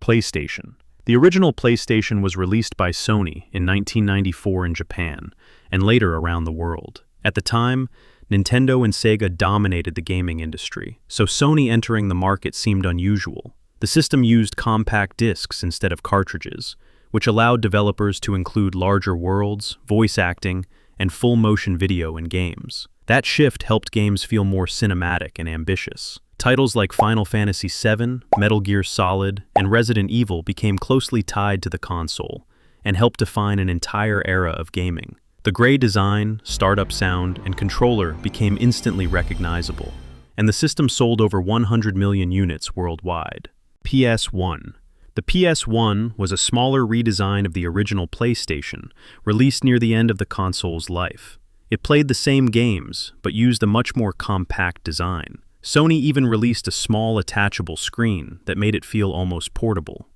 PlayStation. The original PlayStation was released by Sony in 1994 in Japan, and later around the world. At the time, Nintendo and Sega dominated the gaming industry, so Sony entering the market seemed unusual. The system used compact discs instead of cartridges, which allowed developers to include larger worlds, voice acting, and full-motion video in games. That shift helped games feel more cinematic and ambitious. Titles like Final Fantasy VII, Metal Gear Solid, and Resident Evil became closely tied to the console and helped define an entire era of gaming. The gray design, startup sound, and controller became instantly recognizable, and the system sold over 100 million units worldwide. PS1. The PS1 was a smaller redesign of the original PlayStation, released near the end of the console's life. It played the same games, but used a much more compact design. Sony even released a small attachable screen that made it feel almost portable.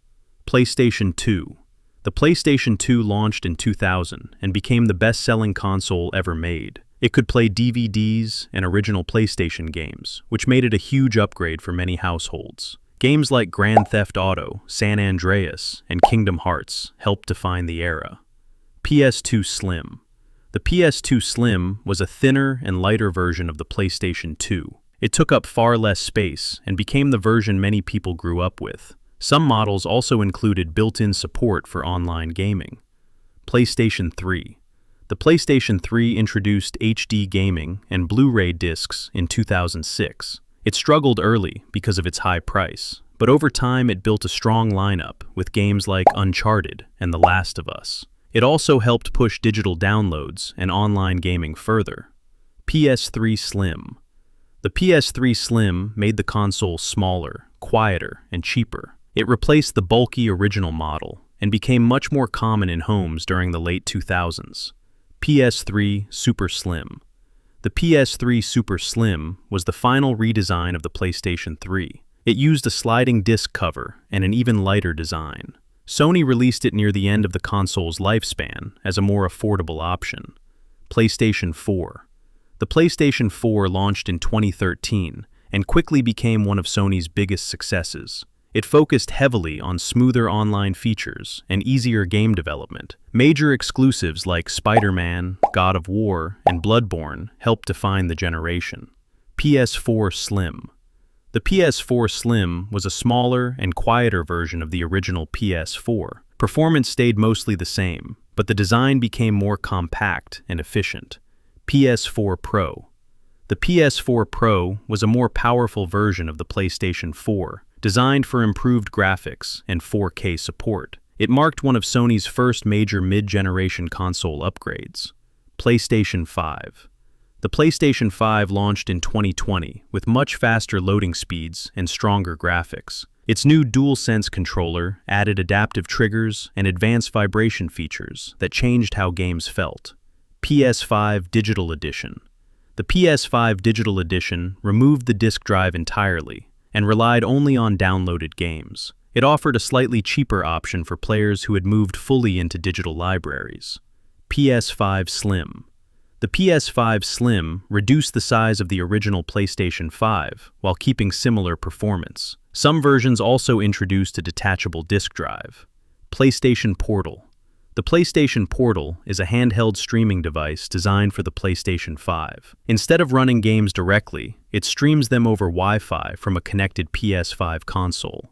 PlayStation 2. The PlayStation 2 launched in 2000 and became the best-selling console ever made. It could play DVDs and original PlayStation games, which made it a huge upgrade for many households. Games like Grand Theft Auto, San Andreas, and Kingdom Hearts helped define the era. PS2 Slim. The PS2 Slim was a thinner and lighter version of the PlayStation 2. It took up far less space and became the version many people grew up with. Some models also included built-in support for online gaming. PlayStation 3. The PlayStation 3 introduced HD gaming and Blu-ray discs in 2006. It struggled early because of its high price, but over time it built a strong lineup with games like Uncharted and The Last of Us. It also helped push digital downloads and online gaming further. PS3 Slim. The PS3 Slim made the console smaller, quieter, and cheaper. It replaced the bulky original model and became much more common in homes during the late 2000s. PS3 Super Slim. The PS3 Super Slim was the final redesign of the PlayStation 3. It used a sliding disc cover and an even lighter design. Sony released it near the end of the console's lifespan as a more affordable option. PlayStation 4. The PlayStation 4 launched in 2013 and quickly became one of Sony's biggest successes. It focused heavily on smoother online features and easier game development. Major exclusives like Spider-Man, God of War, and Bloodborne helped define the generation. PS4 Slim. The PS4 Slim was a smaller and quieter version of the original PS4. Performance stayed mostly the same, but the design became more compact and efficient. PS4 Pro. The PS4 Pro was a more powerful version of the PlayStation 4, designed for improved graphics and 4K support. It marked one of Sony's first major mid-generation console upgrades. PlayStation 5. The PlayStation 5 launched in 2020 with much faster loading speeds and stronger graphics. Its new DualSense controller added adaptive triggers and advanced vibration features that changed how games felt. PS5 Digital Edition. The PS5 Digital Edition removed the disc drive entirely and relied only on downloaded games. It offered a slightly cheaper option for players who had moved fully into digital libraries. PS5 Slim. The PS5 Slim reduced the size of the original PlayStation 5 while keeping similar performance. Some versions also introduced a detachable disc drive. PlayStation Portal. The PlayStation Portal is a handheld streaming device designed for the PlayStation 5. Instead of running games directly, it streams them over Wi-Fi from a connected PS5 console.